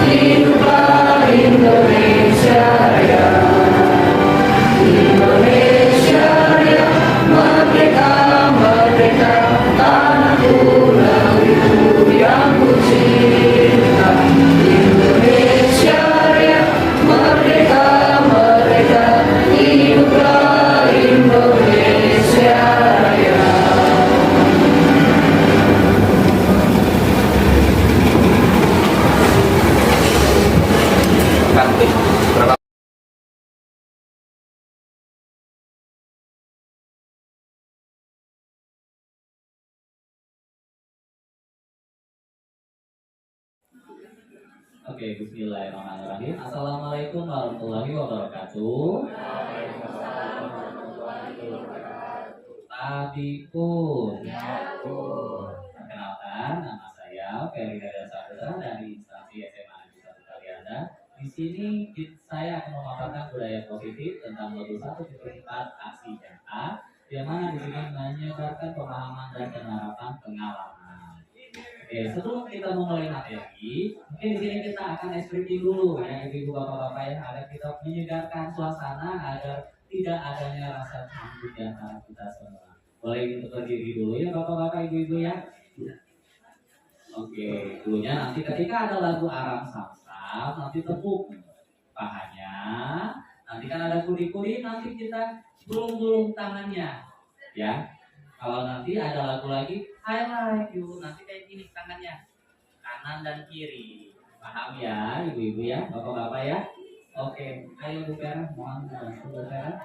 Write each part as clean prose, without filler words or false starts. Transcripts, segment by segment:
Hiduplah Indonesia Raya, Indonesia Raya, merdeka, merdeka, tanahku negeriku yang ku cinta. Indonesia Raya, merdeka, merdeka, hiduplah Indonesia Raya. Berapa? Oke, bismillahirrahmanirrahim. Assalamualaikum warahmatullahi wabarakatuh. Tabipun. Perkenalkan, nama saya Ferry Hidayat Saputra dari instansi SMA Negeri 1 Kalianda. Di sini saya akan memaparkan budaya positif tentang modul 1.4 aksi nyata, yang mana di sini menyebarkan pemahaman dan penerapan pengalaman. Oke, sebelum kita memulai materi, mungkin di sini kita akan ekspresi dulu ya, ibu-ibu bapak-bapak yang agar kita menyegarkan suasana agar tidak adanya rasa canggung di antara kita semua. Boleh untuk berdiri dulu ya bapak-bapak ibu-ibu ya. Oke, dulunya nanti ketika ada lagu Aram Samsam, nanti tepuk pahanya. Nanti kan ada kuli-kuli, nanti kita gulung-gulung tangannya ya. Kalau nanti ada lagu lagi, I like you, nanti kayak gini tangannya, kanan dan kiri. Paham ya, ibu-ibu ya, bapak-bapak ya. Oke, ayo Bu Vera, mohon bantu Bu Vera.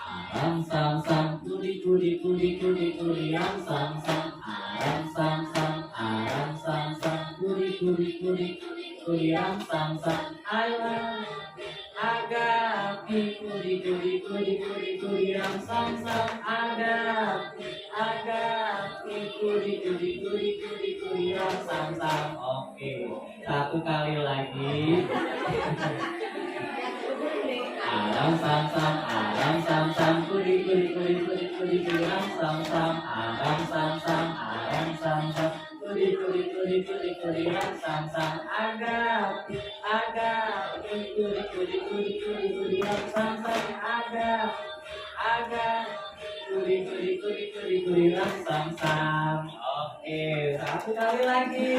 Aram sam sam, kuli kuli kuli kuli kuli ram sam sam. Aram sam sam, aram sam sam, kuli kuli kuli kuli ram sam sam. Alam agapi kuli kuli kuli kuli kuli ram sam sam. Agapi kuli kuli kuli kuli kuli ram sam sam. Oke, satu kali lagi. Aram sam sam, kuli kuli kuli kuli kuli kuli ram sam sam. Aram sam sam, kuli kuli kuli kuli kuli ram sam sam. Agapi kuli kuli kuli kuli kuli ram sam sam. Agapi kuli kuli kuli kuli kuli ram sam sam. Oke, satu kali lagi.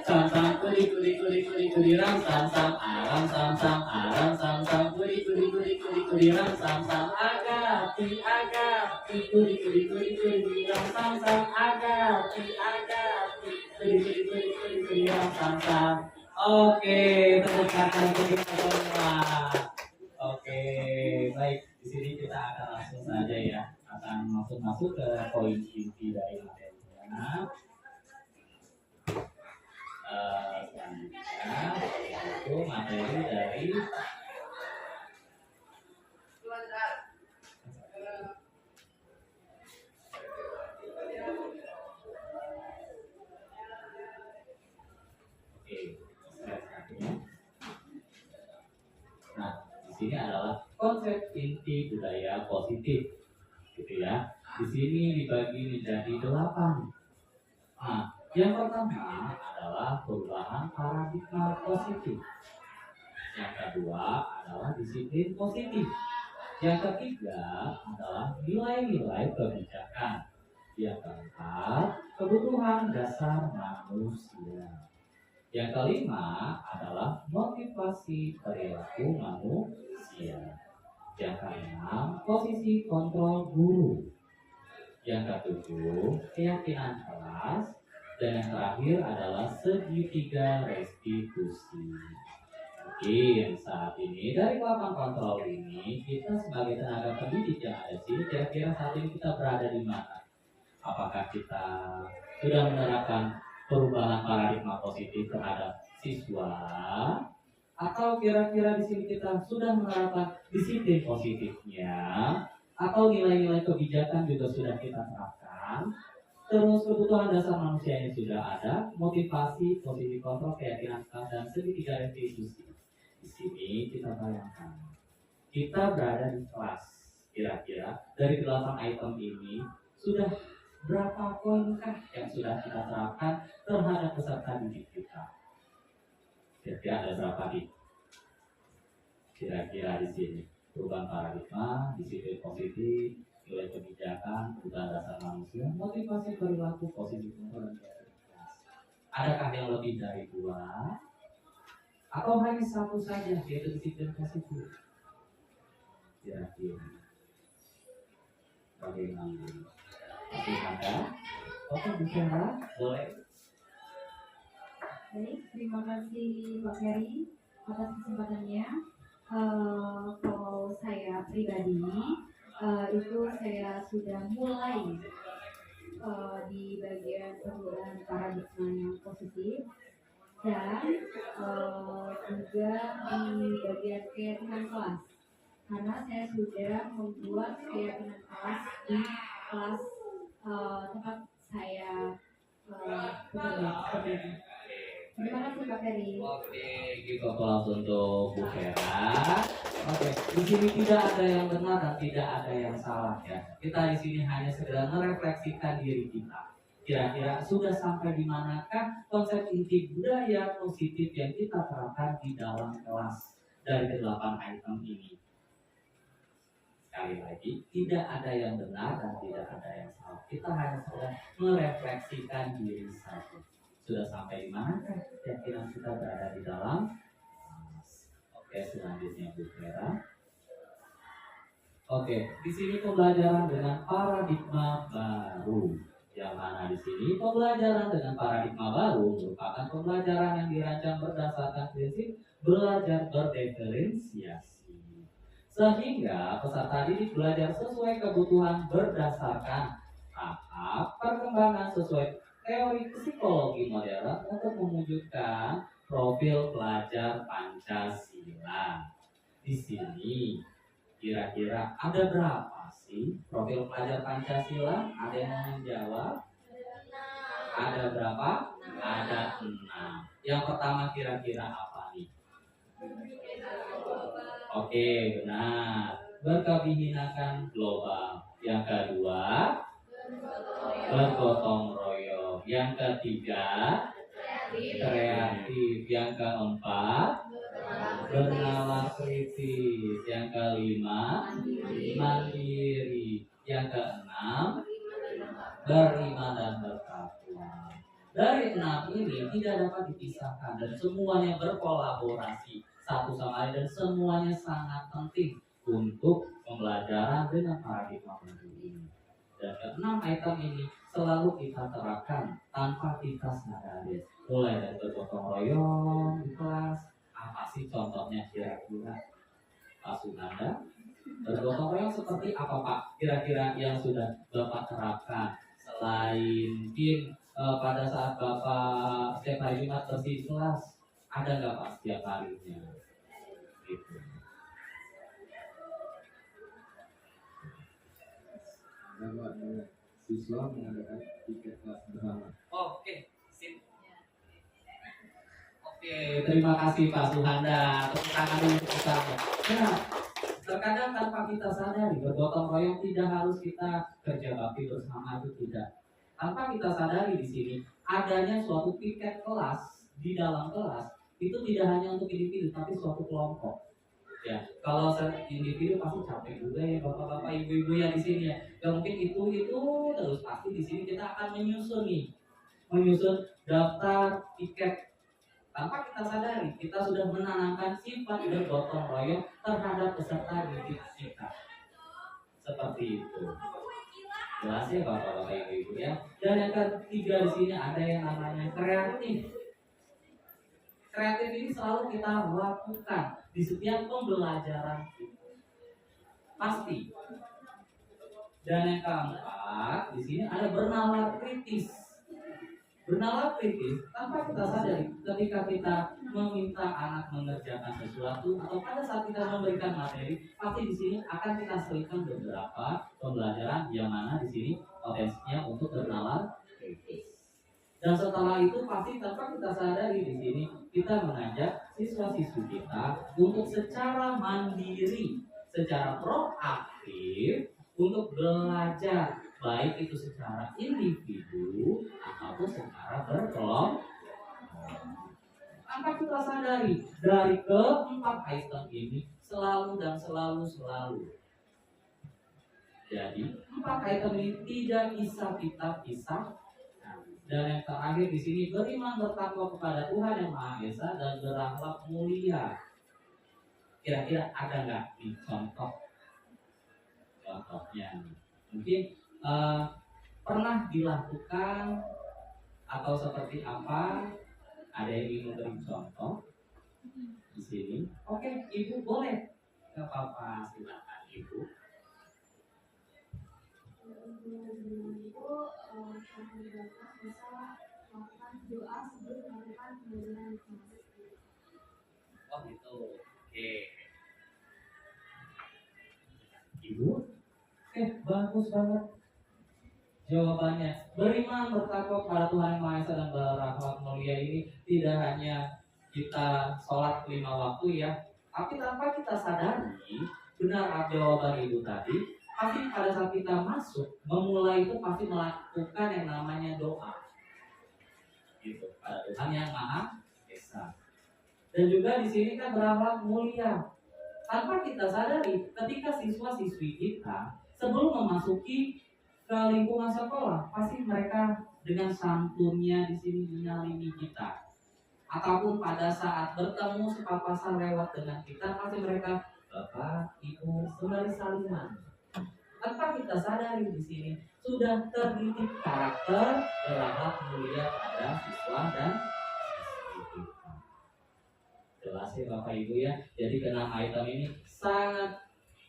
Sam sam kuli kuli kuli kuli kuli ram sam sam. Aram sam sam, kuli kuli kuli kuli kuli ram sam sam. Agapi kuli kuli kuli kuli kuli ram sam sam. Agapi kuli kuli kuli kuli kuli ram sam sam. Oke, tepuk tangan untuk kita semua. Oke, baik, di sini kita akan langsung saja ya, akan langsung masuk ke poin inti dari materinya. Selanjutnya itu materi dari nah, di sini adalah konsep inti budaya positif, gitu ya. Di sini dibagi menjadi 8. Nah, yang pertama adalah perubahan paradigma positif. Yang kedua adalah disiplin positif. Yang ketiga adalah nilai-nilai kebijakan. Yang keempat, kebutuhan dasar manusia. Yang kelima adalah motivasi perilaku manusia. Yang keenam, posisi kontrol guru. Yang ketujuh, keyakinan kelas. Dan yang terakhir adalah segitiga restitusi. Mungkin saat ini dari papan kontrol ini, kita sebagai tenaga pendidik yang ada di sini, kira-kira saat ini kita berada di mana? Apakah kita sudah menerapkan perubahan paradigma positif terhadap siswa? Atau kira-kira di sini kita sudah menerapkan disiplin positifnya? Atau nilai-nilai kebijakan juga sudah kita terapkan? Terus kebutuhan dasar manusianya sudah ada, motivasi, posisi kontrol, keyakinan, dan segitiga restitusi. Di sini kita bayangkan, kita berada di kelas. Kira-kira dari 8 item ini sudah berapa poinkah yang sudah kita terapkan terhadap peserta didik kita? Kira-kira ada berapa nih? Kira-kira di sini perubahan paradigma, disiplin positif, nilai kebijakan, kebutuhan dasar manusia, motivasi perilaku, posisi kontrol dan kreativitas. Adakah yang lebih dari 2? Atau hanya satu saja, yaitu disiplin positif? Kira-kira bagaimana? Masih ada? Oke, bicara boleh. Baik, terima kasih Pak Ferry atas kesempatannya. Kalau saya pribadi itu saya sudah mulai di bagian penggunaan paradigma yang positif dan juga di bagian keyakinan kelas, karena saya sudah membuat keyakinan kelas di kelas tempat saya bekerja seperti itu. Terima kasih Pak Ferry. Oke, gitu aplaus untuk Bu Vera. Oke, di sini tidak ada yang benar dan tidak ada yang salah ya. Kita di sini hanya sekedar merefleksikan diri kita. Kira-kira sudah sampai di manakah konsep inti budaya positif yang kita terapkan di dalam kelas dari ke-8 item ini? Sekali lagi, tidak ada yang benar dan tidak ada yang salah. Kita hanya sekedar merefleksikan diri saja. Sudah sampai di mana keyakinan kita berada di dalam. Oke, selanjutnya Bu Vera. Oke, di sini pembelajaran dengan paradigma baru. Yang mana di sini pembelajaran dengan paradigma baru merupakan pembelajaran yang dirancang berdasarkan prinsip belajar berdiferensiasi. Sehingga peserta didik belajar sesuai kebutuhan berdasarkan tahap perkembangan sesuai teori psikologi modern untuk mewujudkan profil pelajar Pancasila. Di sini kira-kira ada berapa sih profil pelajar Pancasila? Ada yang mau menjawab? Ada berapa? Ada 6. Yang pertama kira-kira apa nih? Oke, benar. Berkebinekaan global. Yang kedua, bergotong royong. Yang ketiga, kreatif. Yang keempat, bernalar kritis. Yang kelima, mandiri. Yang keenam, beriman dan bertakwa. Dari 6 ini tidak dapat dipisahkan dan semuanya berkolaborasi satu sama lain dan semuanya sangat penting untuk pembelajaran dengan paradigma baru ini. Dan ke-6 item ini selalu kita terapkan tanpa kita sadari. Mulai dari bergotong royong di kelas, apa sih contohnya kira-kira? Pak Sunanda, bergotong royong seperti apa Pak? Kira-kira yang sudah Bapak terapkan selain mungkin pada saat Bapak setiap hari Jumat bersih kelas, ada nggak Pak setiap harinya? Gitu. Siswa mengadakan tiket kelas bersama. Oke, sip. Oke, terima kasih Pak Suhanda. Tepuk tangan dulu untuk kita. Nah, terkadang tanpa kita sadari bergotong royong tidak harus kita kerja bakti bersama, itu tidak. Tanpa kita sadari di sini adanya suatu tiket kelas di dalam kelas itu tidak hanya untuk individu tapi suatu kelompok. Ya, kalau individu pasti capek juga ya bapak-bapak, ibu-ibu yang di sini ya. Gak mungkin itu terus, pasti di sini kita akan menyusun daftar tiket. Tanpa kita sadari, kita sudah menanamkan sifat bergotong royong terhadap peserta didik kita. Seperti itu. Jelas ya bapak-bapak, ibu-ibu ya. Dan yang ketiga di sini ada yang namanya kreatif. Kreatif ini selalu kita lakukan di setiap pembelajaran kita. Pasti. Dan yang keempat, di sini ada bernalar kritis. Bernalar kritis tanpa kita sadari ketika kita meminta anak mengerjakan sesuatu atau pada saat kita memberikan materi, pasti di sini akan kita selipkan beberapa pembelajaran yang mana di sini potensinya untuk bernalar kritis. Dan setelah itu pasti tanpa kita sadari di sini kita mengajak siswa-siswi kita untuk secara mandiri, secara proaktif untuk belajar, baik itu secara individu ataupun secara berkelompok. Tanpa kita sadari dari keempat item ini selalu dan selalu. Jadi 4 item ini tidak bisa kita pisahkan. Dan yang terakhir di sini beriman bertakwa kepada Tuhan yang Maha Esa dan berakhlak mulia. Kira-kira ada nggak di contohnya? Mungkin pernah dilakukan atau seperti apa? Ada yang ingin memberi contoh di sini? Oke, Ibu boleh. Nggak apa-apa, silakan Ibu. Oh gitu, oke. Ibu, bagus banget. Jawabannya, beriman bertakwa kepada Tuhan yang Maha Esa dan berakhlak mulia ini tidak hanya kita sholat 5 waktu ya, tapi tanpa kita sadari benar jawaban Ibu tadi, pasti pada saat kita masuk, memulai itu pasti melakukan yang namanya doa. Gitu, pada Tuhan yang Maha Esa. Dan juga di sini kan berakhlak mulia. Tanpa kita sadari, ketika siswa-siswi kita sebelum memasuki ke lingkungan sekolah, pasti mereka dengan santunnya di sini menyalimi kita. Ataupun pada saat bertemu sepapasan lewat dengan kita, pasti mereka Bapak, Ibu, sembari salinan. Tanpa kita sadari di sini sudah terdidik karakter berakhlak mulia pada siswa dan siswi kita. Jelas ya Bapak Ibu ya. Jadi ke-6 item ini sangat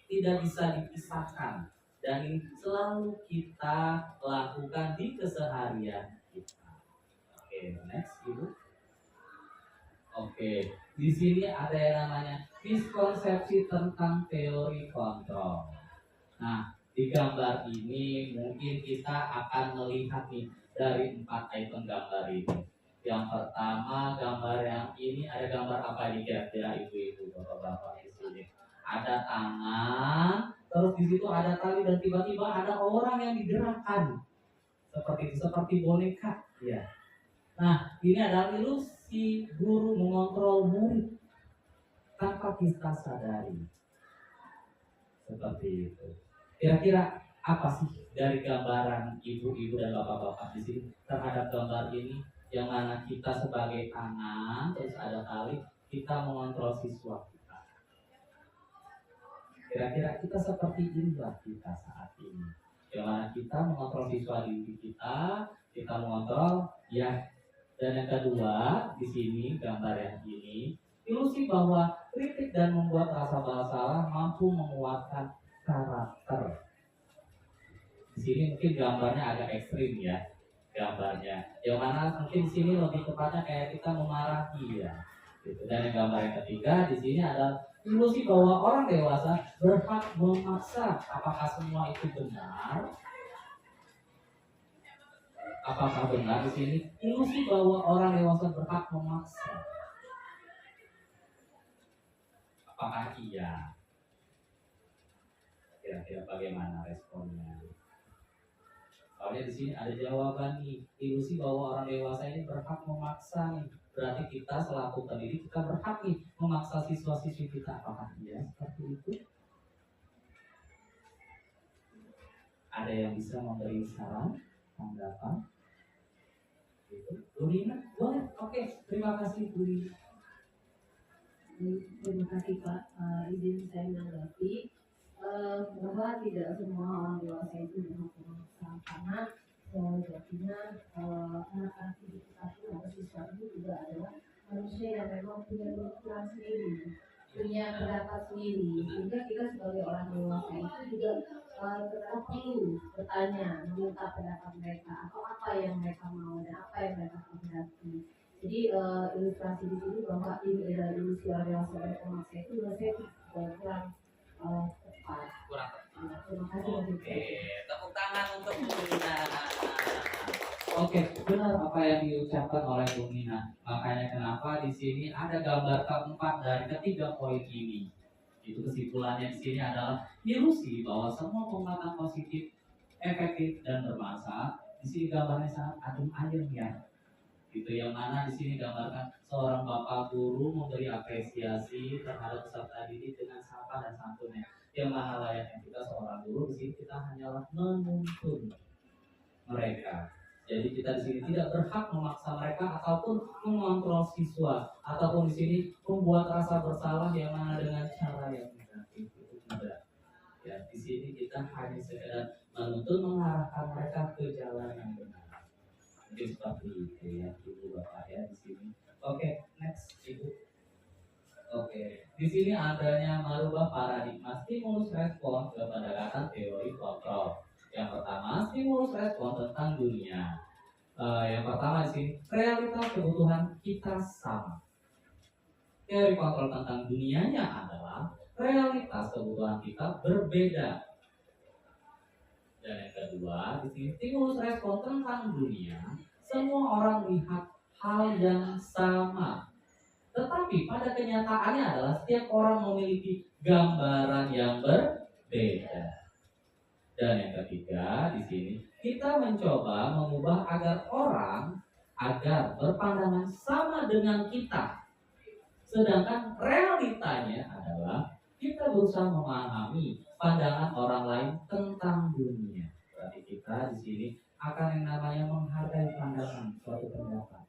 tidak bisa dipisahkan dan ini selalu kita lakukan di keseharian kita. Oke, next Ibu. Oke, di sini ada yang namanya miskonsepsi tentang teori kontrol. Nah, di gambar ini mungkin kita akan melihat nih dari 4 item gambar ini. Yang pertama gambar yang ini ada gambar apa ini kira-kira ibu-ibu bapak-bapak di sini? Ada tangan, terus di situ ada tali dan tiba-tiba ada orang yang digerakkan seperti boneka, ya. Nah, ini adalah ilusi guru mengontrol murid tanpa kita sadari. Seperti itu. Kira-kira apa sih dari gambaran ibu-ibu dan bapak-bapak di sini terhadap gambar ini yang mana kita sebagai tangan terus ada tali kita mengontrol siswa kita. Kira-kira kita seperti inilah kita saat ini. Yang mana kita mengontrol siswa didik kita mengontrol ya. Dan yang kedua di sini gambar yang ini ilusi bahwa kritik dan membuat rasa bersalah mampu menguatkan karakter. Di sini mungkin gambarnya agak ekstrim ya gambarnya. Yang mana mungkin di sini lebih tepatnya kayak kita memarahi ya. Gitu. Dan yang gambar yang ketiga di sini adalah ilusi bahwa orang dewasa berhak memaksa. Apakah semua itu benar? Apakah benar di sini ilusi bahwa orang dewasa berhak memaksa? Apakah iya? Kira-kira bagaimana responnya? Soalnya di sini ada jawaban nih, ilusi bahwa orang dewasa ini berhak memaksa nih. Berarti kita selaku pendidik kita berhak nih memaksa siswa-siswi kita. Apakah iya seperti itu? Ada yang bisa memberi saran, tanggapan? Bu Rina, boleh? Oke, terima kasih Bu Rina. Terima kasih Pak. Izin saya menanggapi bahwa tidak semua orang dewasa itu berhak memaksa karena sejatinya anak-anak didik kita atau siswa itu juga adalah manusia yang memang punya pemikiran sendiri, punya pendapat sendiri, sehingga kita sebagai orang dewasa itu juga kita perlu bertanya, meminta pendapat mereka atau apa yang mereka mau dan apa yang mereka kehendaki. Jadi ilustrasi di sini bahwa ini adalah ilusi orang dewasa dan pemaksa itu menurut saya kurang tepat. Kurang Ya, terima kasih. Oke, tepuk tangan untuk Bu Nina. Oke, benar apa yang diucapkan oleh Bu Nina. Makanya kenapa di sini ada gambar keempat dari ketiga poin ini. Itu kesimpulannya di sini adalah ilusi bahwa semua pengobatan positif, efektif dan bermanfaat. Di sini gambarnya sangat adem ayem ya. Itu yang mana di sini gambarkan seorang bapak guru memberi apresiasi terhadap peserta didik dengan sapa dan santunnya. Yang mana layaknya kita seorang guru di sini kita hanyalah menuntun mereka. Jadi kita di sini tidak berhak memaksa mereka ataupun mengontrol siswa ataupun di sini membuat rasa bersalah yang mana dengan cara yang negatif itu tidak. Ya di sini kita hanya sekedar menuntun mengarahkan mereka ke jalan yang benar. Mungkin seperti itu ya ibu bapak ya di sini. Oke, next ibu. Oke, di sini adanya merubah paradigma stimulus respon ke pendekatan teori kontrol. Yang pertama, stimulus respon tentang dunia. Yang pertama di sini, realitas kebutuhan kita sama. Teori kontrol tentang dunianya adalah realitas kebutuhan kita berbeda. Dan yang kedua, di sini stimulus respon tentang dunia, semua orang lihat hal yang sama. Tetapi pada kenyataannya adalah setiap orang memiliki gambaran yang berbeda. Dan yang ketiga di sini kita mencoba mengubah agar orang agar berpandangan sama dengan kita. Sedangkan realitanya adalah kita berusaha memahami pandangan orang lain tentang dunia. Berarti kita di sini akan yang namanya menghargai pandangan suatu pendapat.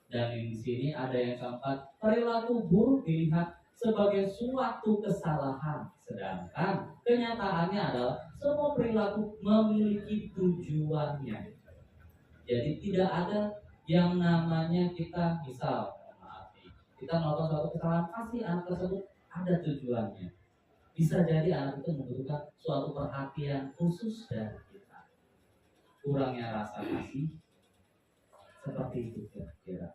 Dan di sini ada yang keempat, perilaku buruk dilihat sebagai suatu kesalahan, sedangkan kenyataannya adalah semua perilaku memiliki tujuannya. Jadi tidak ada yang namanya kita misal, maaf nih, kita melakukan suatu kesalahan pasti anak tersebut ada tujuannya. Bisa jadi anak itu membutuhkan suatu perhatian khusus dari kita. Kurangnya rasa kasih seperti itu kira-kira.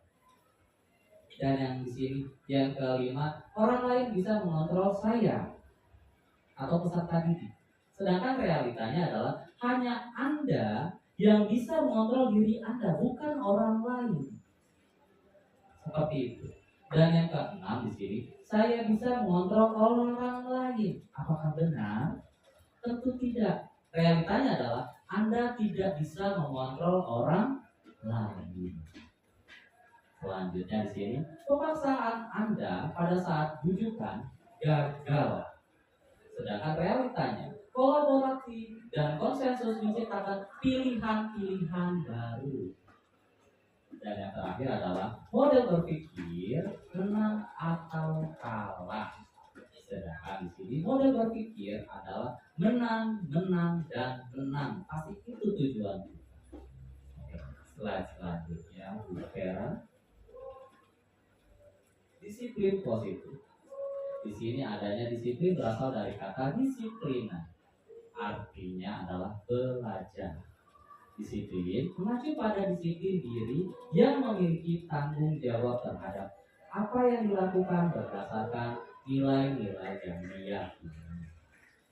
Dan yang di sini yang kelima, orang lain bisa mengontrol saya atau peserta didik. Sedangkan realitanya adalah hanya Anda yang bisa mengontrol diri Anda, bukan orang lain. Seperti itu. Dan yang keenam di sini, saya bisa mengontrol orang lain. Apakah benar? Tentu tidak. Realitanya adalah Anda tidak bisa mengontrol orang lain. Selanjutnya di sini, pemaksaan Anda pada saat bujukan gagal. Sedangkan realitanya, kolaborasi dan konsensus menciptakan pilihan-pilihan baru. Dan yang terakhir adalah model berpikir menang atau kalah. Sedangkan di sini model berpikir adalah menang, menang, dan menang. Pasti itu tujuannya. Slide selanjutnya, Bu Vera. Disiplin positif. Di sini adanya disiplin berasal dari kata disiplina. Artinya adalah belajar. Disiplin mengacu pada disiplin diri yang memiliki tanggung jawab terhadap apa yang dilakukan berdasarkan nilai-nilai yang diyakini.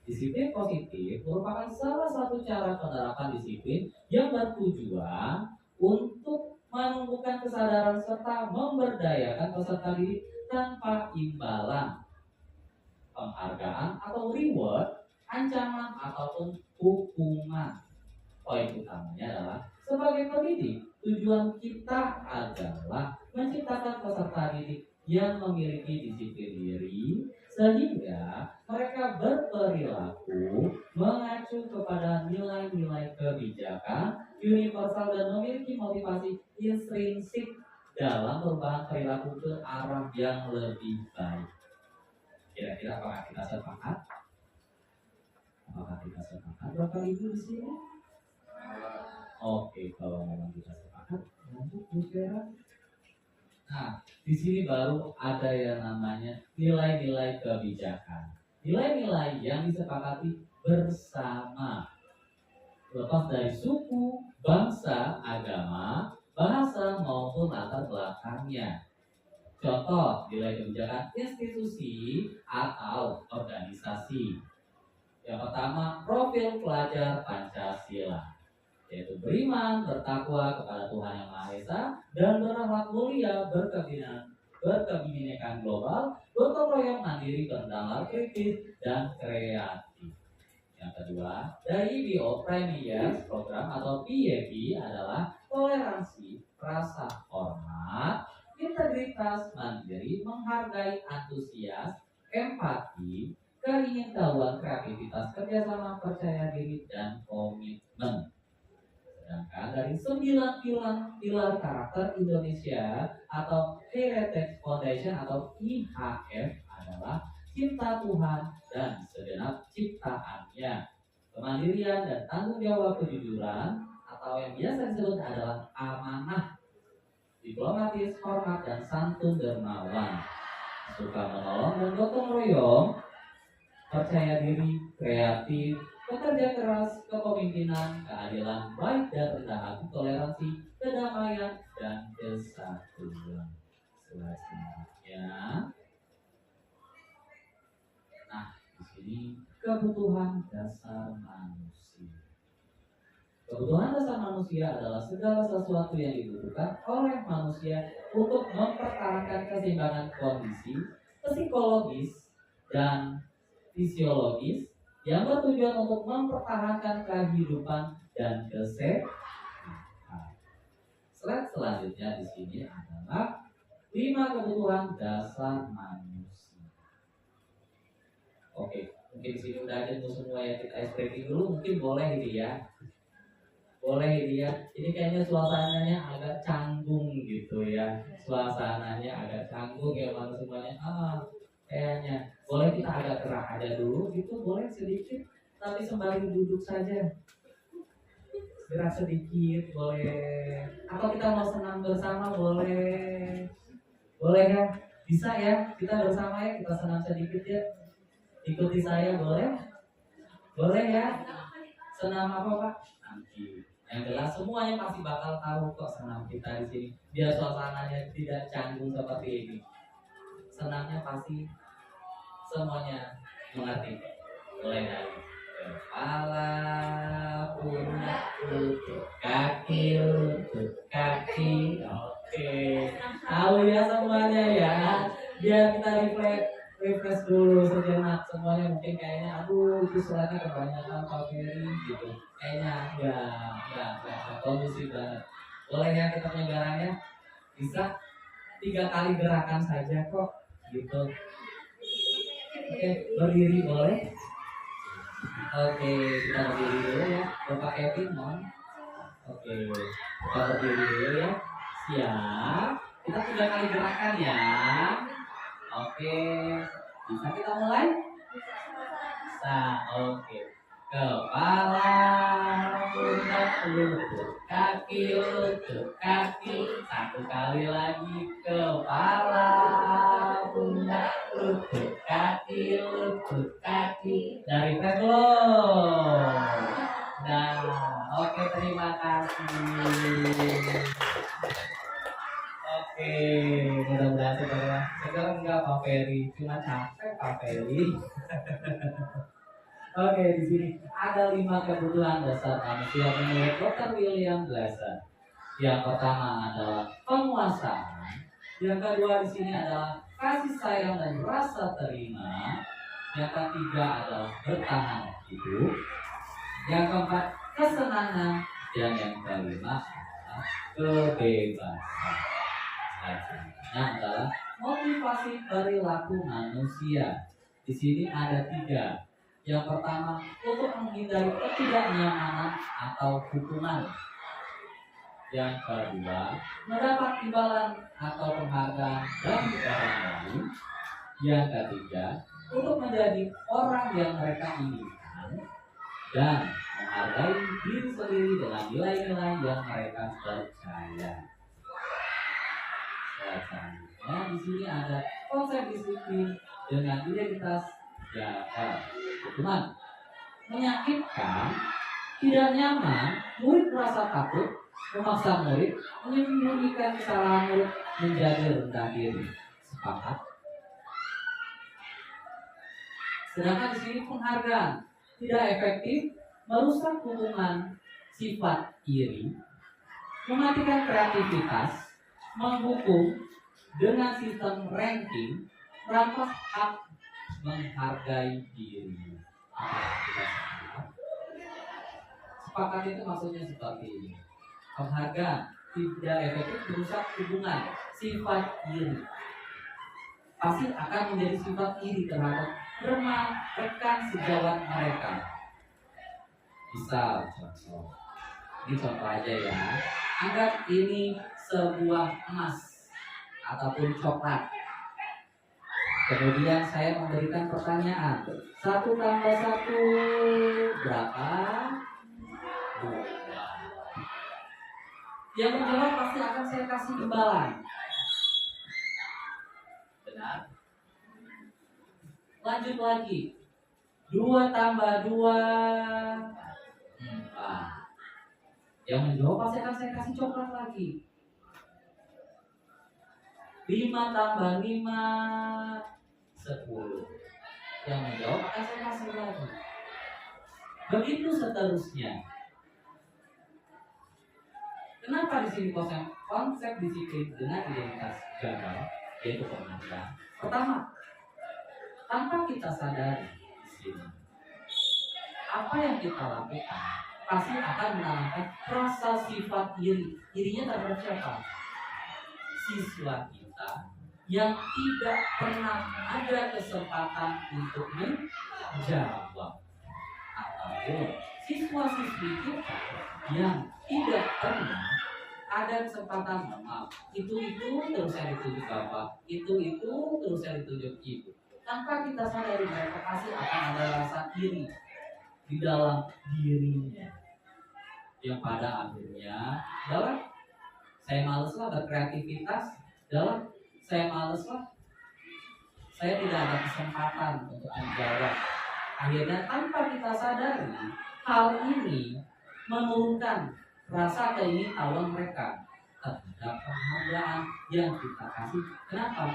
Disiplin positif merupakan salah satu cara penerapan disiplin yang bertujuan untuk menumbuhkan kesadaran serta memberdayakan peserta didik tanpa imbalan, penghargaan atau reward, ancaman ataupun hukuman. Poin utamanya adalah sebagai pendidik, tujuan kita adalah menciptakan peserta didik yang memiliki disiplin diri sehingga mereka berperilaku mengacu kepada nilai-nilai kebijakan universal dan memiliki motivasi intrinsik dalam perubahan perilaku ke arah yang lebih baik. Kira-kira apakah kita sepakat? Apakah kita sepakat Bapak Ibu di sini? Oke, kalau memang kita sepakat, lanjut Bu Vera. Nah, di sini baru ada yang namanya nilai-nilai kebijakan. Nilai-nilai yang disepakati bersama, lepas dari suku, bangsa, agama, bahasa maupun latar belakangnya. Contoh nilai kebijakan institusi atau organisasi. Yang pertama, profil pelajar Pancasila, yaitu beriman, bertakwa kepada Tuhan Yang Maha Esa, dan berakhlak mulia, berkebinekaan global, gotong royong, mandiri, bernalar kritis, dan kreatif. Yang kedua, dari BO Premier Program atau PYP adalah toleransi, rasa hormat, integritas, mandiri, menghargai, antusias, empati, keingintahuan, kreativitas, kerjasama, percaya diri, dan komitmen. Sedangkan dari 9 pilar karakter Indonesia atau Heritage Foundation atau IHF adalah cinta Tuhan dan segenap ciptaannya, kemandirian dan tanggung jawab, kejujuran atau yang biasa disebut adalah amanah, diplomatis, hormat, dan santun dermawan, suka menolong dan gotong royong, percaya diri, kreatif, bekerja keras, kepemimpinan, keadilan, baik dan rendah hati, toleransi, kedamaian, dan kesatuan. Selanjutnya, nah di sini kebutuhan dasar manusia. Kebutuhan dasar manusia adalah segala sesuatu yang dibutuhkan oleh manusia untuk mempertahankan keseimbangan kondisi psikologis dan fisiologis yang bertujuan untuk mempertahankan kehidupan dan kesehatan. Slide selanjutnya di sini adalah 5 kebutuhan dasar manusia. Oke, mungkin di sini udah ada semua ya, kita ice breaking dulu, mungkin boleh ini ya. Boleh ini ya. Ini kayaknya suasananya agak canggung gitu ya. Suasananya agak canggung ya mana semuanya. Kayaknya boleh kita agak gerak aja dulu gitu, boleh sedikit, tapi sembari duduk saja. Gerak sedikit boleh. Atau kita mau senam bersama boleh. Boleh ya? Bisa ya? Kita bersama ya, kita senam sedikit ya. Ikuti saya boleh? Boleh ya? Senam apa Pak? Nanti. Yang jelas semuanya pasti bakal tahu kok senam kita di sini. Biar suasananya tidak canggung seperti ini. Senamnya pasti semuanya mengerti. Mulai dari kepala, pundak, lutut, kaki, kaki. Oke. Tahu ya semuanya ya. Biar kita refresh dulu sejenak semuanya. Mungkin kayaknya aduh itu suratnya kebanyakan Pak Ferry gitu. Kayaknya ya kondusif banget. Boleh ya kita penyegarannya? Bisa 3 kali gerakan saja kok gitu. Oke, berdiri boleh? Oke, kita berdiri dulu ya. Bapak Kevin mohon. Oke, kita berdiri dulu ya. Siap. Kita 3 kali gerakan ya. Oke, bisa kita mulai? Bisa, oke. Kepala, pundak, lutut, kaki, lutut, kaki. 1 kali lagi. Kepala, pundak, lutut, kaki, lutut, kaki. Dari belum? Nah, oke, terima kasih. Oke, mudah-mudahan sekarang enggak Pak Ferry, cuma capek Pak Ferry. Oke, di sini ada 5 kebutuhan dasar manusia menurut Dr. William Glasser. Yang pertama adalah penguasaan. Yang kedua di sini adalah kasih sayang dan rasa terima. Yang ketiga adalah bertahan hidup. Yang keempat kesenangan. Dan yang kelima adalah kebebasan. Selanjutnya adalah motivasi perilaku manusia. Di sini ada 3. Yang pertama, untuk menghindari ketidaknyamanan atau hukuman. Yang kedua, mendapat imbalan atau penghargaan dari orang lain. Yang ketiga, untuk menjadi orang yang mereka inginkan dan menghargai diri sendiri dengan nilai-nilai yang mereka percaya. Selanjutnya di sini ada konsep disiplin dengan identitas jaga hukuman. menyakitkan, tidak nyaman, murid merasa takut, memaksa murid, menyembunyikan kesalahan murid, menjadi rendah diri. Sepakat? Sedangkan di sini penghargaan tidak efektif, merusak hubungan, sifat iri, mematikan kreativitas, menghukum dengan sistem ranking, merampas hak menghargai diri. Kita sepakat itu maksudnya seperti ini. Penghargaan tidak efektif, merusak hubungan, sifat iri. Pasti akan menjadi sifat iri terhadap rekan sejawat mereka. Misal contoh, ini contoh aja ya. Anggap ini sebuah emas ataupun coklat. Kemudian saya memberikan pertanyaan, 1 tambah 1 berapa? 2. Yang menjawab pasti akan saya kasih imbalan. Benar? Lanjut lagi, 2 tambah 2 4. Yang menjawab pasti akan saya kasih coklat lagi. 5 tambah 5 10. Yang menjawab akan saya kasih lagi. Begitu seterusnya. Kenapa di sini konsep disiplin dengan identitas gagal, yaitu penghargaan? Pertama, tanpa kita sadari di sini, apa yang kita lakukan pasti akan menanamkan rasa sifat iri. Irinya terhadap siapa? Siswa kita yang tidak pernah ada kesempatan untuk menjawab, ataupun siswa-siswi kita yang tidak pernah ada kesempatan maaf. Itu terus saya ditunjuk bapak, itu terus saya ditunjuk ibu. Tanpa kita sadari mereka pasti akan ada rasa iri di dalam dirinya, yang pada akhirnya dalam saya maleslah berkreativitas, dalam saya maleslah saya tidak ada kesempatan untuk menjawab. Akhirnya tanpa kita sadari, hal ini menurunkan rasa keingintahuan mereka terhadap penghargaan yang kita kasih. Kenapa?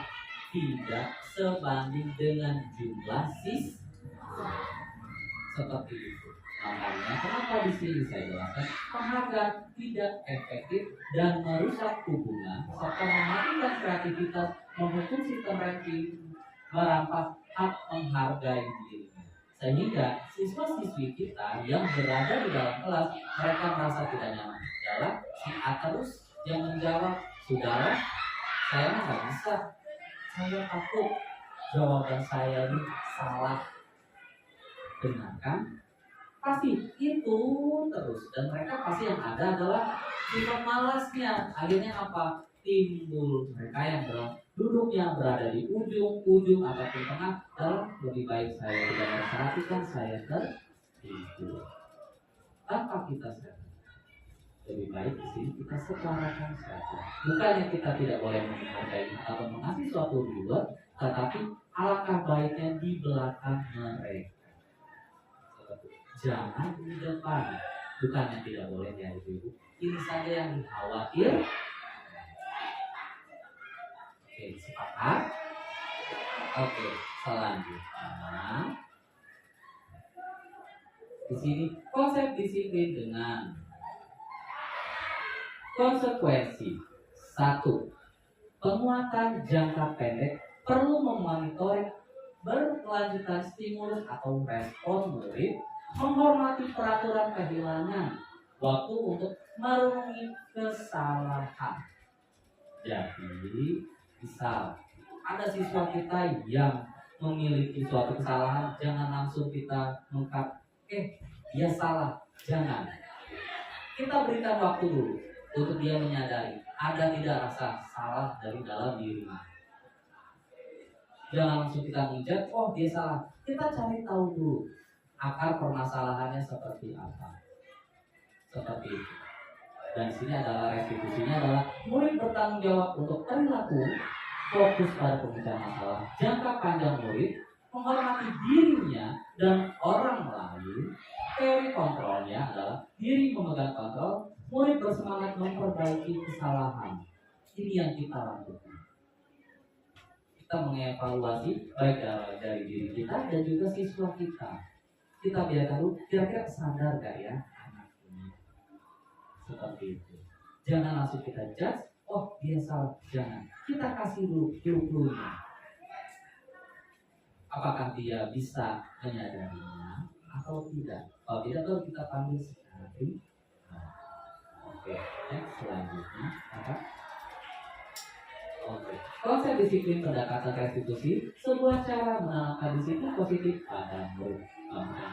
Tidak sebanding dengan jumlah siswa. Seperti itu. Makanya kenapa di sini saya jelaskan penghargaan tidak efektif dan merusak hubungan serta mematikan kreativitas, menghukum sistem ranking, merampas hak menghargai diri. Sehingga siswa-siswi kita yang berada di dalam kelas, mereka merasa tidak nyaman. Adalah si A terus yang menjawab, sudahlah, saya nggak bisa, saya takut jawaban saya ini salah. Benar kan? Pasti itu terus, dan mereka pasti yang ada adalah sifat malasnya. Akhirnya apa? Timbul mereka yang duduknya berada di ujung ataupun tengah, dalam lebih baik saya tidak memperhatikan, saya tertidur. Tanpa kita sadar, lebih baik di sini kita setarakan saja. Bukannya kita tidak boleh menghargai atau mengasih suatu reward, tetapi alangkah baiknya di belakang mereka. Jangan di depan. Bukannya tidak boleh ya ibu. Ini saja yang khawatir. Oke, sepakat? Oke, selanjutnya di sini konsep disiplin dengan konsekuensi. 1. Penguatan jangka pendek perlu memonitor berkelanjutan stimulus atau respon murid, menghormati peraturan kehilangan waktu untuk merenungi kesalahan. Jadi, misal ada siswa kita yang memiliki suatu kesalahan, jangan langsung kita mengungkap, dia salah, jangan. Kita berikan waktu dulu untuk dia menyadari ada tidak rasa salah dari dalam dirinya. Jangan langsung kita menjudge, dia salah. Kita cari tahu dulu akar permasalahannya seperti apa. Seperti itu. Dan di sini adalah restitusinya adalah murid bertanggung jawab untuk perilaku, fokus pada pemecahan masalah. Jangka panjang murid menghormati dirinya dan orang lain. Teori kontrolnya adalah diri memegang kontrol, murid bersemangat memperbaiki kesalahan. Ini yang kita lakukan. Kita mengevaluasi baik dari diri kita dan juga siswa kita. Kita biarkan dulu, kira-kira sadar gak ya anak ini? Seperti itu. Jangan langsung kita judge, oh dia salah. Jangan. Kita kasih dulu clue-cluenya. Apakah dia bisa menyadarinya atau tidak? Kalau tidak, baru kita panggil secara pribadi. Oke, next selanjutnya apa? Oke. Konsep disiplin pendekatan restitusi, sebuah cara menanamkan disiplin positif pada murid.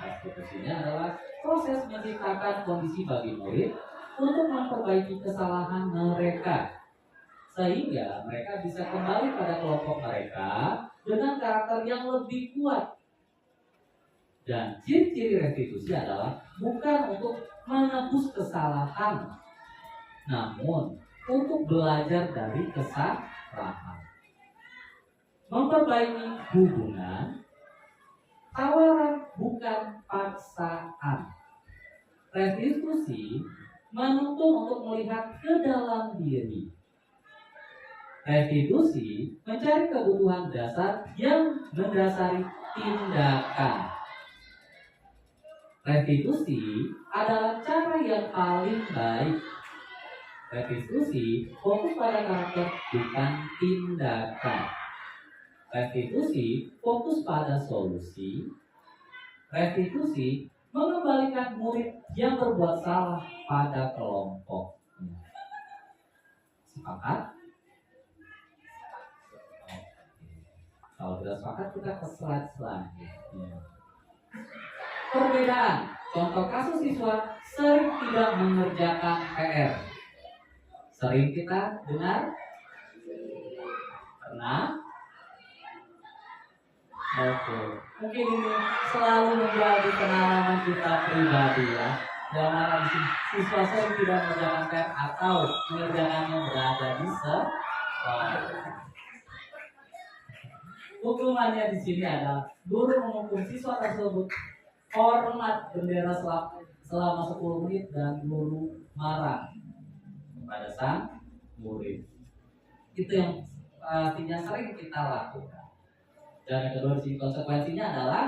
Restitusinya adalah proses menciptakan kondisi bagi murid untuk memperbaiki kesalahan mereka, sehingga mereka bisa kembali pada kelompok mereka dengan karakter yang lebih kuat. Dan ciri-ciri restitusi adalah bukan untuk menebus kesalahan, namun untuk belajar dari kesalahan, memperbaiki hubungan, tawaran bukan paksaan. Restitusi menuntun untuk melihat ke dalam diri. Restitusi mencari kebutuhan dasar yang mendasari tindakan. Restitusi adalah cara yang paling baik. Restitusi fokus pada karakter bukan tindakan. Restitusi fokus pada solusi. Restitusi mengembalikan murid yang berbuat salah pada kelompok. Sepakat? Kalau sudah sepakat, kita ke slide selanjutnya. Perbedaan. Contoh kasus siswa sering tidak mengerjakan PR. Sering kita dengar? Pernah? Oke. Mungkin ini selalu menjadi pengalaman kita pribadi ya. Jangan siswa sering tidak mengerjakan PR atau mengerjakannya berada di sekolah. Hukumannya di sini adalah guru menghukum siswa tersebut hormat bendera selama 10 menit dan guru marah kepada sang murid. Itu yang pastinya sering kita lakukan. Dan yang kedua di sini konsekuensinya adalah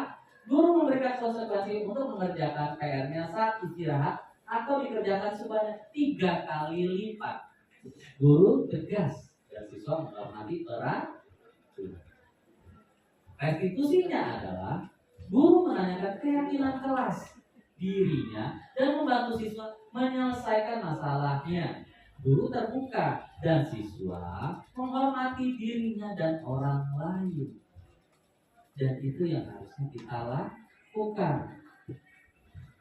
guru memberikan konsekuensi untuk mengerjakan PR-nya saat istirahat atau dikerjakan sebanyak 3 kali lipat. Guru tegas dan siswa menghormati peraturan. Restitusinya adalah guru menanyakan keyakinan kelas dirinya dan membantu siswa menyelesaikan masalahnya. Guru terbuka dan siswa menghormati dirinya dan orang lain. Dan itu yang harusnya kita lakukan.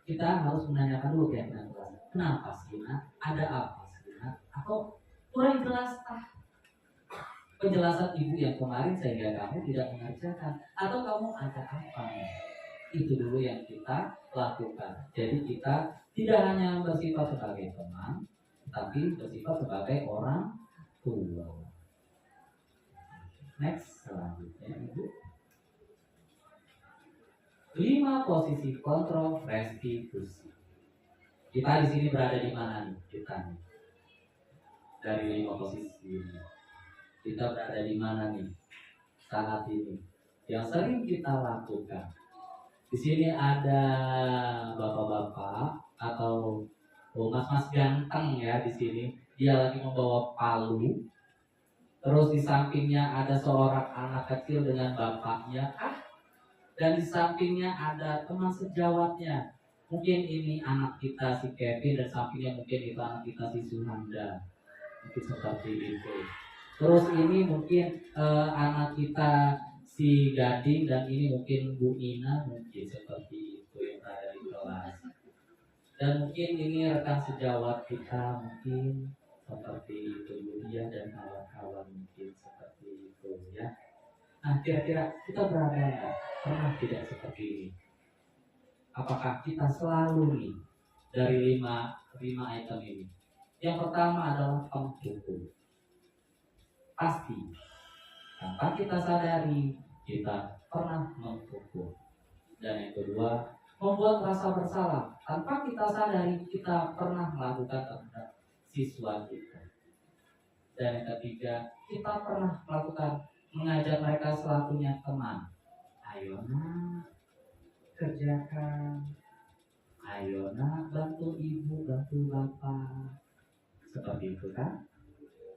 Kita harus menanyakan dulu keyakinan kelas. Kenapa sih, Nak? Ada apa sih, Nak? Atau kurang jelas penjelasan ibu yang kemarin sehingga kamu tidak mengerjakan, atau kamu ada apa? Itu dulu yang kita lakukan. Jadi kita tidak hanya bersifat sebagai teman, tapi bersifat sebagai orang tua. Next selanjutnya ibu. 5 posisi kontrol restitusi. Kita di sini berada di mana nih? Kita nih. Dari 5 posisi ini. Kita berada di mana nih saat ini? Yang sering kita lakukan. Di sini ada bapak-bapak atau mas-mas ganteng ya di sini. Dia lagi membawa palu. Terus di sampingnya ada seorang anak kecil dengan bapaknya. Dan di sampingnya ada teman sejawatnya. Mungkin ini anak kita si Kevin dan sampingnya mungkin itu anak kita si Suhanda. Mungkin seperti itu. Terus ini mungkin anak kita si Gading dan ini mungkin Bu Ina, mungkin seperti itu yang ada di kelas. Dan mungkin ini rekan sejawat kita mungkin seperti itu, Budia dan kawan-kawan mungkin seperti itu ya. Nah kira-kira kita berada nggak? Pernah tidak seperti ini? Apakah kita selalu nih dari 5 item ini? Yang pertama adalah penghukum. Pasti tanpa kita sadari kita pernah menghukum. Dan yang kedua, membuat rasa bersalah tanpa kita sadari kita pernah melakukan terhadap siswa kita. Dan yang ketiga, kita pernah mengajak mereka selakunya teman. Ayo nak, kerjakan. Ayo nak, bantu ibu, bantu bapak. Seperti itu kan?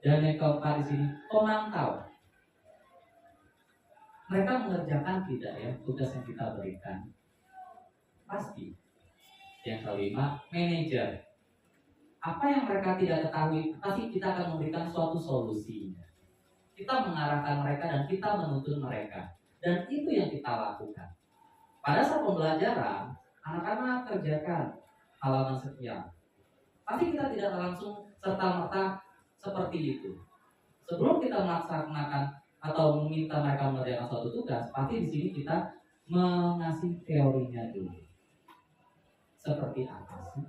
Dan yang keempat di sini, pemantau. Mereka mengerjakan tidak ya tugas yang kita berikan? Pasti. Yang kelima, manajer. Apa yang mereka tidak ketahui, pasti kita akan memberikan suatu solusi. Kita mengarahkan mereka dan kita menuntun mereka. Dan itu yang kita lakukan. Pada saat pembelajaran, anak-anak kerjakan halaman sekian. Pasti kita tidak langsung serta-merta seperti itu. Sebelum kita melaksanakan atau meminta mereka mengerjakan suatu tugas, pasti di sini kita mengasih teorinya dulu. Seperti apa sih?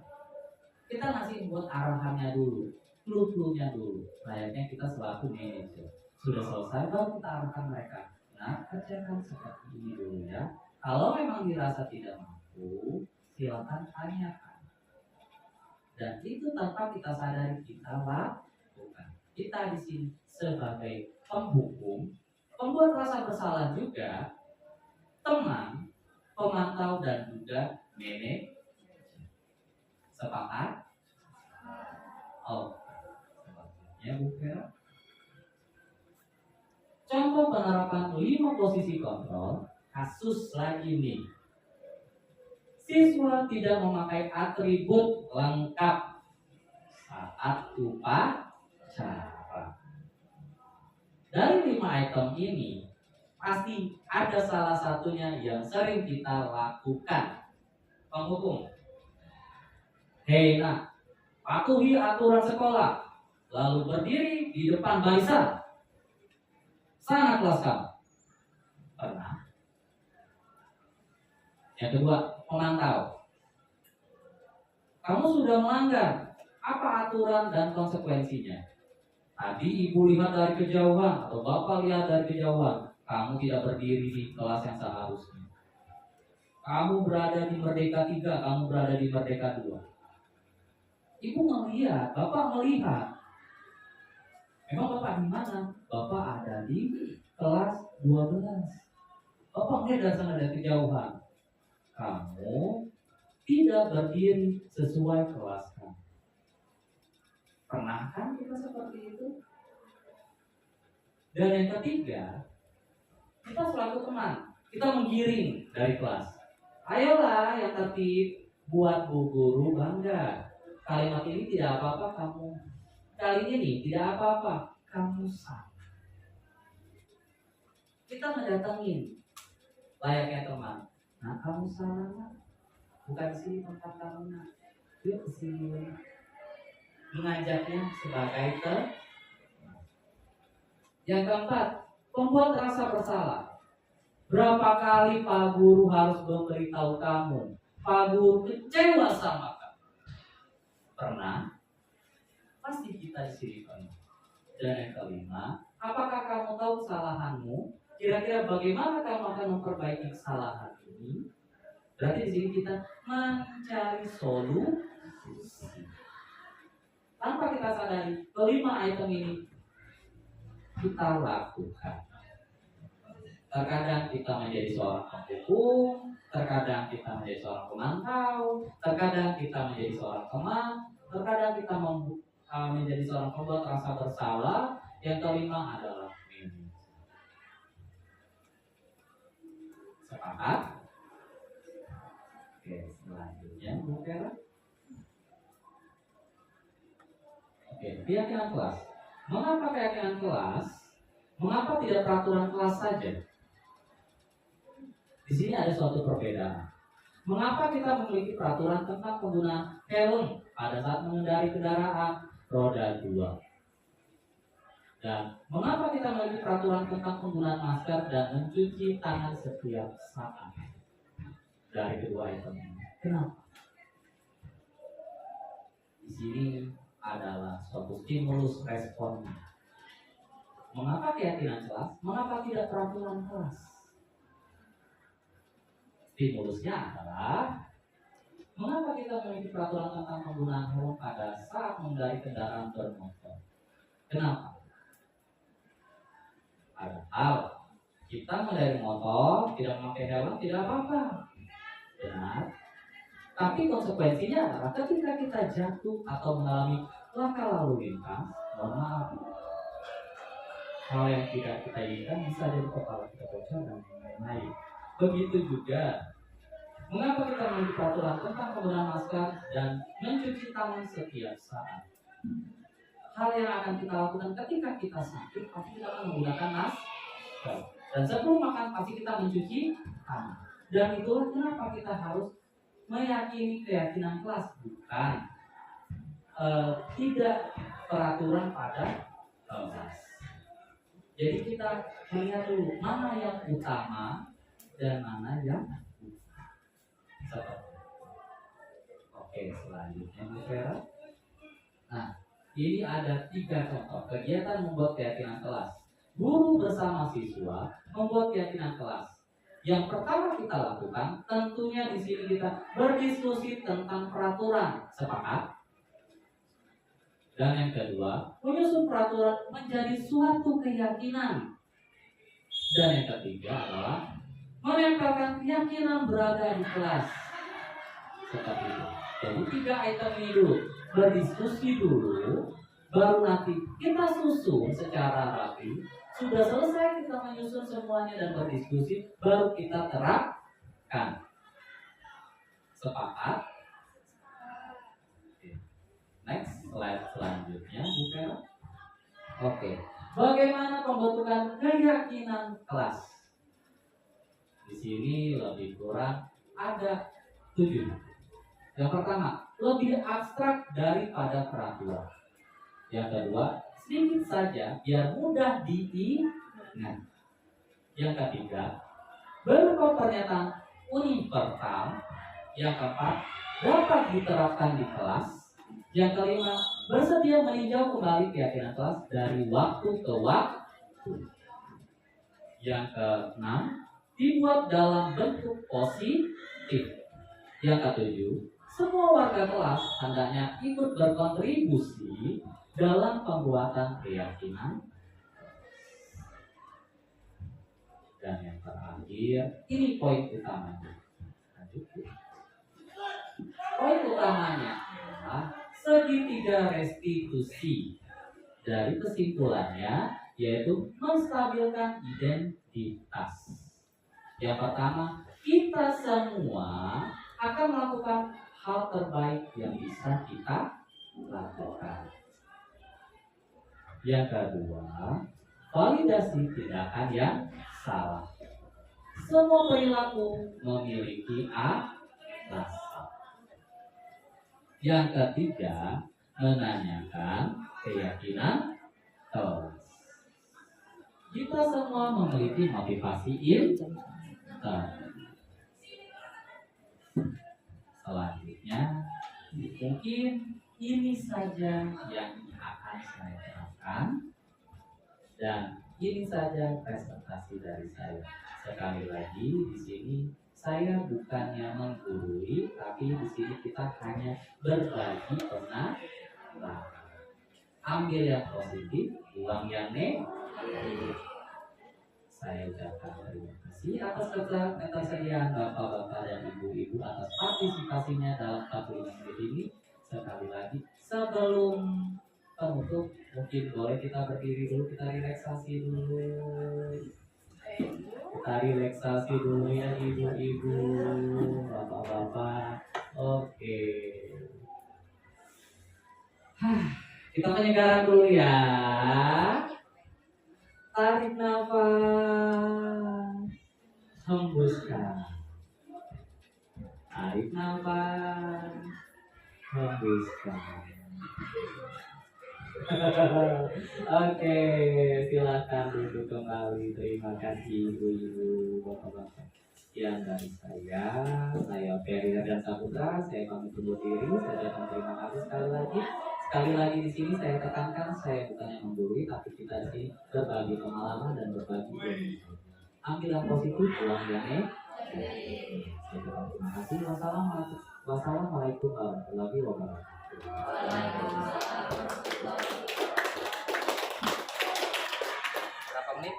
Kita masih buat arahannya dulu, clue-nya dulu. Layaknya kita selaku manajer. Sudah selesai, baru kita arahkan mereka. Nah, kerjakan seperti ini dulu ya. Kalau memang dirasa tidak mampu, silakan tanyakan. Dan itu tanpa kita sadari kita lakukan. Kita di sini sebagai penghukum, pembuat rasa bersalah juga, teman, pemantau dan juga manajer. Sepakat? Oh, ya Bu Vera. Contoh penerapan 5 posisi kontrol, kasus lagi nih. Siswa tidak memakai atribut lengkap saat upacara. Dari 5 item ini, pasti ada salah satunya yang sering kita lakukan. Penghukum. Hei nak, patuhi aturan sekolah, lalu berdiri di depan barisan. Sangat laskam. Pernah. Yang kedua, pemantau. Kamu sudah melanggar. Apa aturan dan konsekuensinya? Tadi ibu lihat dari kejauhan atau bapak lihat dari kejauhan. Kamu tidak berdiri di kelas yang seharusnya. Kamu berada di Merdeka 3, kamu berada di Merdeka 2. Ibu melihat, bapak melihat. Memang bapak di mana? Bapak ada di kelas 12. Bapak melihat dari sana dari kejauhan. Kamu tidak berdiri sesuai kelas kamu. Pernah kan kita seperti itu? Dan yang ketiga, kita selaku teman, kita menggiring dari kelas. Ayolah yang tertib, buat bu guru bangga. Kalimat ini tidak apa-apa kamu. Kali ini tidak apa-apa kamu salah. Kita mendatangin layaknya teman. Nah kamu salah, bukan sini tempat kamu nak. Yuk sini. Mengajaknya sebagai teman. Yang keempat, membuat rasa bersalah. Berapa kali Pak Guru harus memberitahu kamu? Pak Guru kecewa sama kamu. Pernah? Pasti kita di sini pernah. Dan yang kelima, apakah kamu tahu kesalahanmu? Kira-kira bagaimana kamu akan memperbaiki kesalahan ini? Berarti di sini kita mencari solusi. Tanpa kita sadari, kelima item ini kita lakukan. Terkadang kita menjadi seorang penghukum, terkadang kita menjadi seorang pemantau, terkadang kita menjadi seorang teman, terkadang kita menjadi seorang pembuat rasa bersalah. Yang kelima adalah manajer. Sepakat? Oke, selanjutnya Bu Vera. Oke, keyakinan kelas. Mengapa keyakinan kelas? Mengapa tidak peraturan kelas saja? Di sini ada suatu perbedaan. Mengapa kita memiliki peraturan tentang penggunaan helm pada saat mengendarai kendaraan roda 2? Dan mengapa kita memiliki peraturan tentang penggunaan masker dan mencuci tangan setiap saat? Dari kedua item ini. Kenapa? Di sini adalah suatu stimulus responnya. Mengapa keyakinan kelas? Mengapa tidak peraturan kelas? Stimulusnya adalah mengapa kita memiliki peraturan tentang penggunaan helm pada saat mengendarai kendaraan bermotor? Kenapa? Padahal kita mengendarai motor tidak memakai helm tidak apa-apa, benar. Tapi konsekuensinya adalah ketika kita jatuh atau mengalami laka lalu lintas, mohon maaf, hal yang tidak kita inginkan bisa jadi kepala kita bocor dan lain-lain. Begitu juga, mengapa kita memiliki peraturan tentang penggunaan masker dan mencuci tangan setiap saat? Hal yang akan kita lakukan ketika kita sakit, pasti kita akan menggunakan masker. Dan sebelum makan, pasti kita mencuci tangan. Dan itulah kenapa kita harus meyakini keyakinan kelas, bukan tidak peraturan pada kelas. Jadi kita melihat dulu mana yang utama dan mana yang seperti. Oke, selanjutnya Bu Vera. Nah, ini ada 3 contoh kegiatan membuat keyakinan kelas. Guru bersama siswa membuat keyakinan kelas. Yang pertama kita lakukan, tentunya di sini kita berdiskusi tentang peraturan, sepakat? Dan yang kedua, menyusun peraturan menjadi suatu keyakinan. Dan yang ketiga adalah menempelkan keyakinan berada di kelas. Seperti itu. Jadi 3 item ini dulu, berdiskusi dulu, baru nanti kita susun secara rapi. Sudah selesai kita menyusun semuanya dan berdiskusi, baru kita terapkan. Sepakat? Next slide selanjutnya, Bu Vera. Oke, bagaimana pembentukan keyakinan kelas? Di sini lebih kurang ada 7. Yang pertama, lebih abstrak daripada peraturan. Yang kedua, sedikit saja biar mudah diingat. Yang ketiga, berupa pernyataan universal. Yang keempat, dapat diterapkan di kelas. Yang kelima, bersedia meninjau kembali keyakinan kelas dari waktu ke waktu. Yang keenam, dibuat dalam bentuk positif. Yang ketujuh, semua warga kelas hendaknya ikut berkontribusi dalam pembuatan keyakinan. Dan yang terakhir, ini poin utamanya. Poin utamanya adalah segitiga restitusi. Dari kesimpulannya, yaitu menstabilkan identitas. Yang pertama, kita semua akan melakukan hal terbaik yang bisa kita lakukan. Yang kedua, validasi tindakan yang salah. Semua perilaku memiliki alasan. Yang ketiga, menanyakan keyakinan kelas. Kita semua memiliki motivasi internal. Selanjutnya, mungkin ini saja yang akan saya terangkan, dan ini saja presentasi dari saya. Sekali lagi di sini saya bukannya menggurui, tapi di sini kita hanya berbagi pengalaman. Ambil yang positif, buang yang negatif. Saya ucapkan terima kasih atas ketersediaan Bapak-Bapak dan Ibu-Ibu atas partisipasinya dalam 45 menit ini. Sekali lagi, sebelum penutup, mungkin boleh kita berdiri dulu, kita relaksasi dulu. Kita relaksasi dulu ya Ibu-Ibu, Bapak-Bapak. Oke. Kita penyegaran dulu ya. Tarik nafas, hembuskan. Tarik nafas, hembuskan. Oke, silakan duduk kembali. Terima kasih Ibu-Ibu, Bapak-Bapak. Sekian dari saya Ferry dan Saputra. Saya pamit undur diri. Saya ucapkan terima kasih sekali lagi. Sekali lagi di sini saya tekankan, saya bukannya menggurui, tapi kita di sini berbagi pengalaman dan berbagi ilmu. Ambil yang positif, buang yang negatif. Terima kasih. Wassalamualaikum warahmatullahi wabarakatuh. Berapa menit?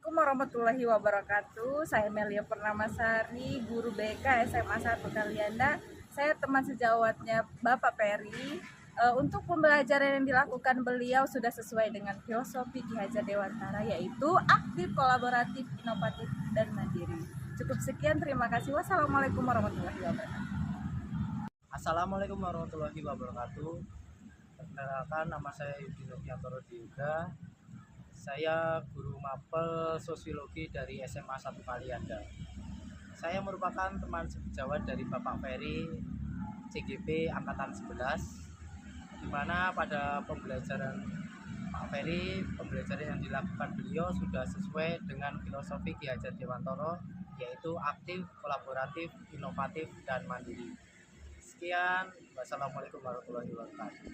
Assalamualaikum warahmatullahi wabarakatuh. Saya Melia Pernamasari, guru BK SMA 1 Kalianda. Saya teman sejawatnya Bapak Peri. Untuk pembelajaran yang dilakukan beliau sudah sesuai dengan filosofi Ki Hajar Dewantara, yaitu aktif, kolaboratif, inovatif, dan mandiri. Cukup sekian, terima kasih. Wassalamualaikum warahmatullahi wabarakatuh. Assalamualaikum warahmatullahi wabarakatuh. Perkenalkan, nama saya Yudi Noviantoro Diuga. Saya guru mapel sosiologi dari SMA 1 Kalianda. Saya merupakan teman sejawat dari Bapak Ferry CGP Angkatan 11, di mana pada pembelajaran Pak Ferry, pembelajaran yang dilakukan beliau sudah sesuai dengan filosofi Ki Hajar Dewantara, yaitu aktif, kolaboratif, inovatif, dan mandiri. Sekian, wassalamualaikum warahmatullahi wabarakatuh.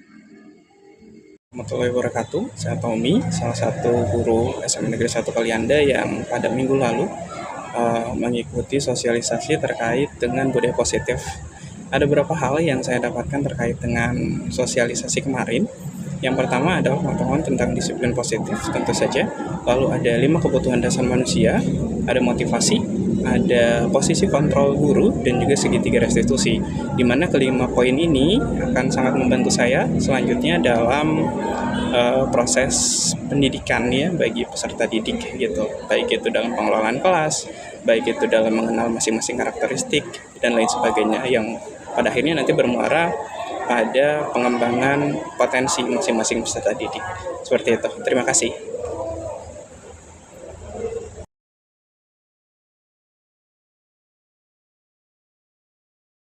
Warahmatullahi wabarakatuh. Saya Tommy, salah satu guru SMA Negeri 1 Kalianda yang pada minggu lalu mengikuti sosialisasi terkait dengan budaya positif. Ada beberapa hal yang saya dapatkan terkait dengan sosialisasi kemarin. Yang pertama adalah pengetahuan tentang disiplin positif, tentu saja. Lalu ada 5 kebutuhan dasar manusia, ada motivasi, ada posisi kontrol guru, dan juga segitiga restitusi. Di mana kelima poin ini akan sangat membantu saya selanjutnya dalam proses pendidikan ya bagi peserta didik gitu. Baik itu dalam pengelolaan kelas, baik itu dalam mengenal masing-masing karakteristik dan lain sebagainya yang pada akhirnya nanti bermuara pada pengembangan potensi masing-masing peserta didik. Seperti itu. Terima kasih.